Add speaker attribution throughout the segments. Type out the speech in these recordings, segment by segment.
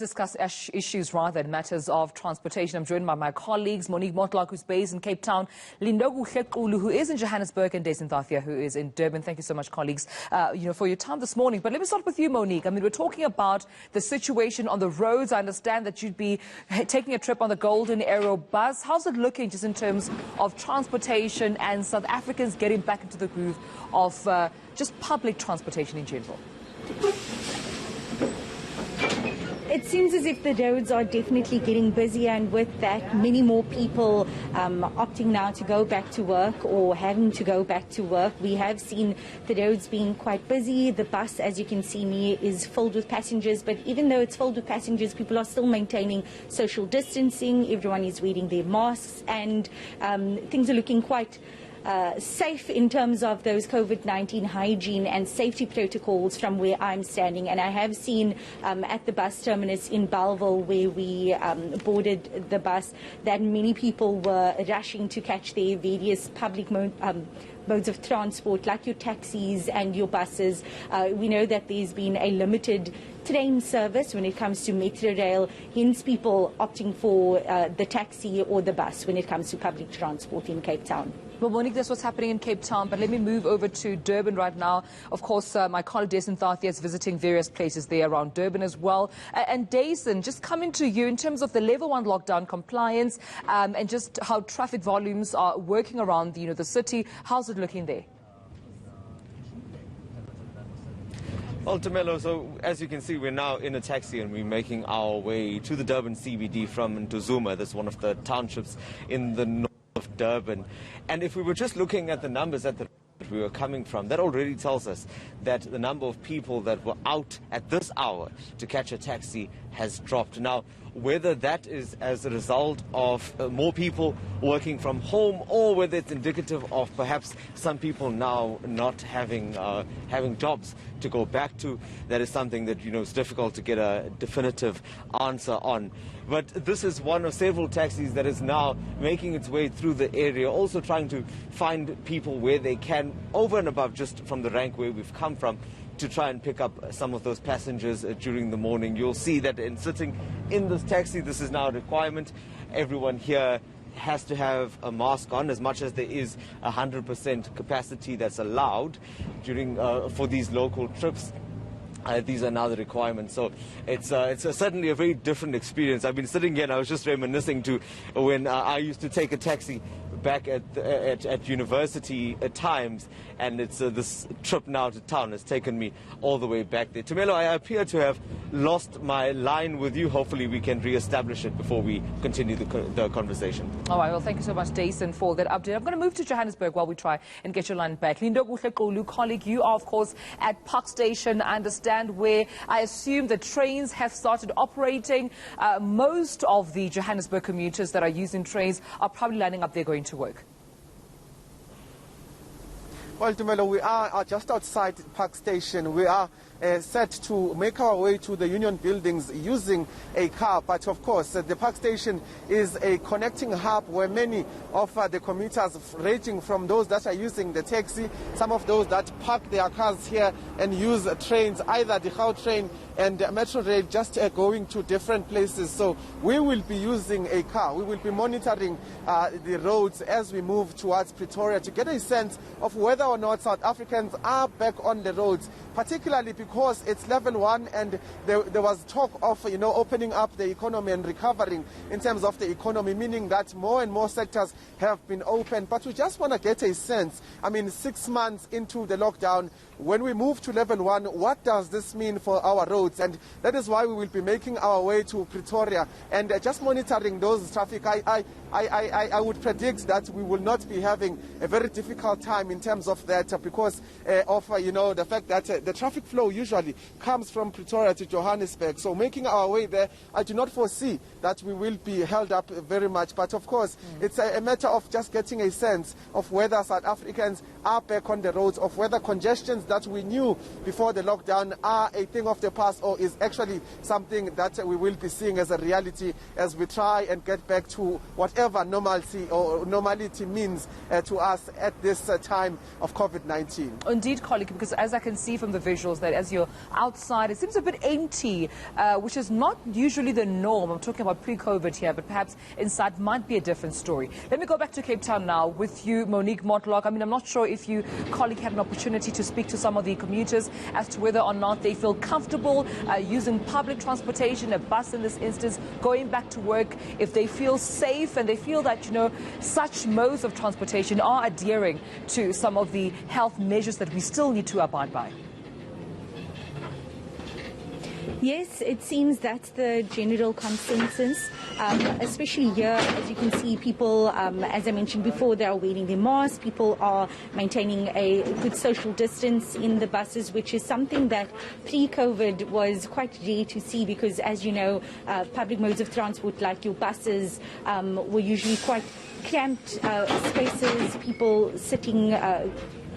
Speaker 1: Discuss issues rather than matters of transportation. I'm joined by my colleagues, Monique Mortlock, who's based in Cape Town, Lindokuhle Xulu, who is in Johannesburg, and Dasen Thathiah, who is in Durban. Thank you so much, colleagues, for your time this morning. But let me start with you, Monique. I mean, we're talking about the situation on the roads. I understand that you'd be taking a trip on the Golden Arrow bus. How's it looking just in terms of transportation and South Africans getting back into the groove of just public transportation in general?
Speaker 2: It seems as if the roads are definitely getting busier, and with that, many more people opting now to go back to work or having to go back to work. We have seen the roads being quite busy. The bus, as you can see me, is filled with passengers, but even though it's filled with passengers, people are still maintaining social distancing. Everyone is wearing their masks, and things are looking quite safe in terms of those COVID-19 hygiene and safety protocols from where I'm standing. And I have seen at the bus terminus in Bellville, where we boarded the bus, that many people were rushing to catch their various public modes of transport, like your taxis and your buses. We know that there's been a limited train service when it comes to Metro Rail, hence people opting for the taxi or the bus when it comes to public transport in Cape Town.
Speaker 1: Well, Monique, that's what's happening in Cape Town, but let me move over to Durban right now. Of course, my colleague Dasen Thathiah is visiting various places there around Durban as well. And Dasen, just coming to you in terms of the level 1 lockdown compliance and just how traffic volumes are working around the city. How's it looking there?
Speaker 3: Well, Tumelo, so as you can see, we're now in a taxi and we're making our way to the Durban CBD from Nduzuma. That's one of the townships in the north of Durban. And if we were just looking at the numbers that we were coming from, that already tells us that the number of people that were out at this hour to catch a taxi has dropped. Now, whether that is as a result of more people working from home, or whether it's indicative of perhaps some people now not having jobs to go back to, that is something that is difficult to get a definitive answer on. But this is one of several taxis that is now making its way through the area, also trying to find people where they can, over and above just from the rank where we've come from, to try and pick up some of those passengers during the morning. You'll see that in sitting in this taxi, this is now a requirement. Everyone here has to have a mask on, as much as there is 100% capacity that's allowed during for these local trips. These are now the requirements. So it's certainly a very different experience. I've been sitting here and I was just reminiscing to when I used to take a taxi back at university at times, and it's this trip now to town has taken me all the way back there. Tumelo, I appear to have lost my line with you. Hopefully we can re-establish it before we continue the conversation.
Speaker 1: All right, well, thank you so much, Dasen, for that update. I'm going to move to Johannesburg while we try and get your line back. Lindokuhle Xulu, colleague, you are, of course, at Park Station, I understand, where I assume the trains have started operating. Most of the Johannesburg commuters that are using trains are probably lining up there going to work.
Speaker 4: Well, Tumelo, we are just outside Park Station. We are set to make our way to the union buildings using a car. But of course, the Park Station is a connecting hub where many of the commuters, ranging from those that are using the taxi, some of those that park their cars here and use trains, either the Gautrain and Metro Rail, just going to different places. So we will be using a car. We will be monitoring the roads as we move towards Pretoria to get a sense of whether or not South Africans are back on the roads, particularly because it's level 1 and there was talk of opening up the economy and recovering in terms of the economy, meaning that more and more sectors have been open. But we just want to get a sense, 6 months into the lockdown, when we move to level 1, what does this mean for our roads? And that is why we will be making our way to Pretoria and just monitoring those traffic. I would predict that we will not be having a very difficult time in terms of that because of the fact that the traffic flow usually comes from Pretoria to Johannesburg. So making our way there, I do not foresee that we will be held up very much. But of course, it's a matter of just getting a sense of whether South Africans are back on the roads, of whether congestions that we knew before the lockdown are a thing of the past or is actually something that we will be seeing as a reality as we try and get back to whatever normalcy or normality means to us at this time of COVID-19.
Speaker 1: Indeed, colleague, because as I can see from the visuals that as as you're outside, it seems a bit empty, which is not usually the norm. I'm talking about pre-COVID here, but perhaps inside might be a different story. Let me go back to Cape Town now with you, Monique Mortlock. I mean, I'm not sure if you, colleague, had an opportunity to speak to some of the commuters as to whether or not they feel comfortable using public transportation, a bus in this instance, going back to work, if they feel safe and they feel that, you know, such modes of transportation are adhering to some of the health measures that we still need to abide by.
Speaker 2: Yes, it seems that's the general consensus, especially here. As you can see, people, as I mentioned before, they are wearing their masks. People are maintaining a good social distance in the buses, which is something that pre-COVID was quite rare to see because, as you know, public modes of transport like your buses were usually quite cramped spaces, people sitting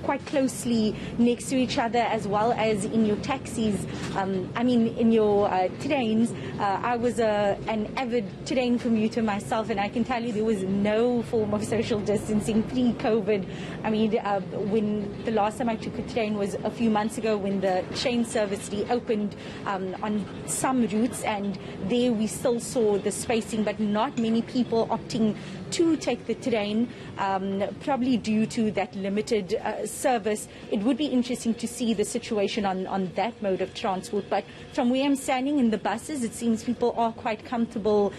Speaker 2: quite closely next to each other, as well as in your taxis. In your trains. I was an avid train commuter myself, and I can tell you there was no form of social distancing pre-COVID. I mean, when the last time I took a train was a few months ago when the train service reopened on some routes, and there we still saw the spacing, but not many people opting to take the train, probably due to that limited service. It would be interesting to see the situation on that mode of transport. But from where I'm standing in the buses, it seems people are quite comfortable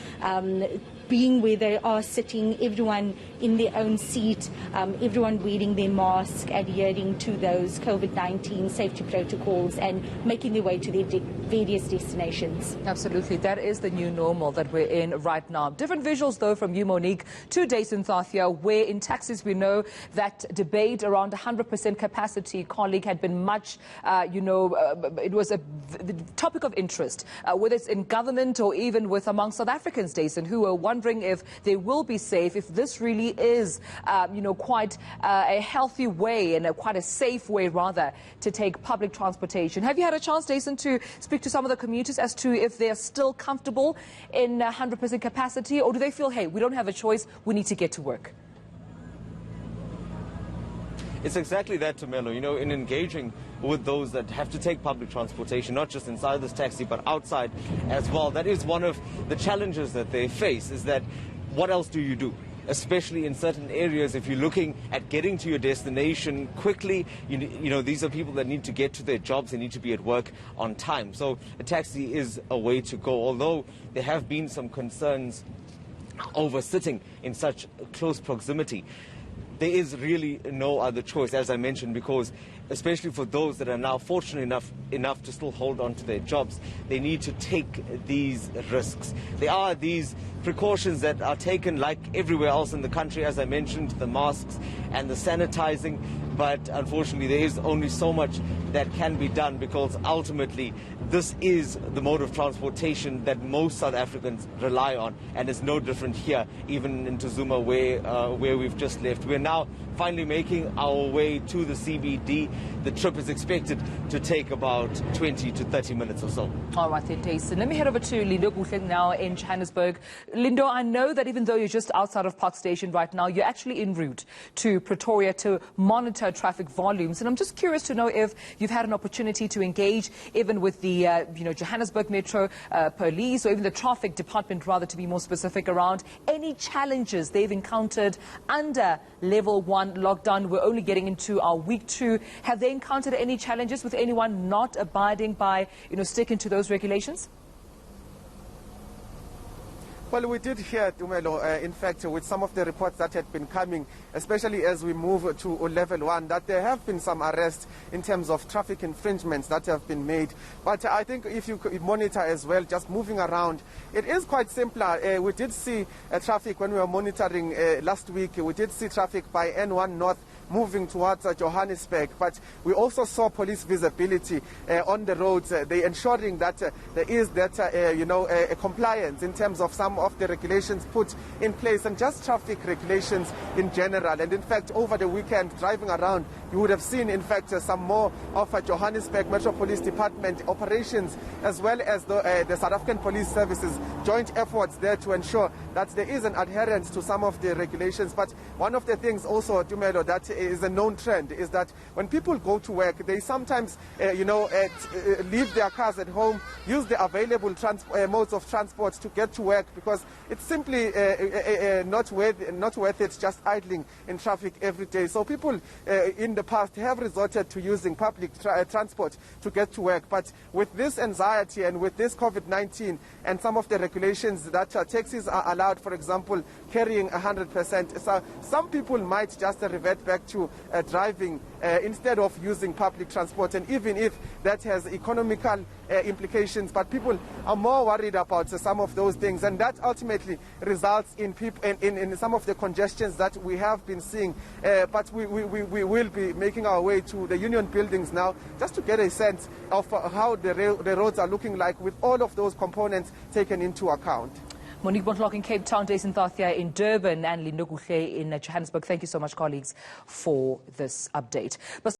Speaker 2: being where they are sitting, everyone in their own seat, everyone wearing their mask, adhering to those COVID-19 safety protocols and making their way to their various destinations.
Speaker 1: Absolutely. That is the new normal that we're in right now. Different visuals, though, from you, Monique, to Dasen Thathiah, where in taxis we know that debate around 100% capacity, colleague, had been much, it was the topic of interest, whether it's in government or even with among South Africans, Dasen, who were wondering if they will be safe, if this really is, quite a healthy way and quite a safe way, rather, to take public transportation. Have you had a chance, Dasen, to speak to some of the commuters as to if they're still comfortable in 100% capacity, or do they feel, hey, we don't have a choice, we need to get to work?
Speaker 3: It's exactly that, Tumelo. You know, in engaging with those that have to take public transportation, not just inside this taxi, but outside as well. That is one of the challenges that they face, is that what else do you do? Especially in certain areas, if you're looking at getting to your destination quickly, you know, these are people that need to get to their jobs, they need to be at work on time. So a taxi is a way to go, although there have been some concerns over sitting in such close proximity. There is really no other choice, as I mentioned, because especially for those that are now fortunate enough to still hold on to their jobs, they need to take these risks. There are these precautions that are taken like everywhere else in the country, as I mentioned, the masks and the sanitizing, but unfortunately there is only so much that can be done, because ultimately this is the mode of transportation that most South Africans rely on, and it's no different here, even in Zuma, where we've just left. We're now finally making our way to the CBD. The trip is expected to take about 20 to 30 minutes or so. All
Speaker 1: right, then, Dasen. Let me head over to Lindokuhle now in Johannesburg. Lindo, I know that even though you're just outside of Park Station right now, you're actually en route to Pretoria to monitor traffic volumes. And I'm just curious to know if you've had an opportunity to engage even with the Johannesburg Metro Police, or even the traffic department, rather, to be more specific, around any challenges they've encountered under level 1 lockdown. We're only getting into our week 2. Have they encountered any challenges with anyone not abiding by, sticking to those regulations?
Speaker 4: Well, we did hear, Tumelo, in fact, with some of the reports that had been coming, especially as we move to level 1, that there have been some arrests in terms of traffic infringements that have been made. But I think if you could monitor as well, just moving around, it is quite simpler. We did see traffic when we were monitoring last week. We did see traffic by N1 North moving towards Johannesburg, but we also saw police visibility on the roads. They ensuring that there is that a compliance in terms of some of the regulations put in place, and just traffic regulations in general. And in fact, over the weekend, driving around, You would have seen, in fact, some more of Johannesburg Metro Police Department operations, as well as the South African Police Services joint efforts there to ensure that there is an adherence to some of the regulations. But one of the things also, Tumelo, that is a known trend is that when people go to work, they sometimes, leave their cars at home, use the available modes of transport to get to work, because it's simply not worth it just idling in traffic every day. So people in the past have resorted to using public transport to get to work. But with this anxiety and with this COVID-19 and some of the regulations that taxis are allowed, for example, carrying 100%, so some people might just revert back to driving instead of using public transport. And even if that has economical implications, but people are more worried about some of those things, and that ultimately results in in some of the congestions that we have been seeing. But we will be making our way to the union buildings now, just to get a sense of how the roads are looking like, with all of those components taken into account.
Speaker 1: Monique Mortlock in Cape Town, Dasen Thathiah in Durban, and Lindokuhle in Johannesburg. Thank you so much, colleagues, for this update.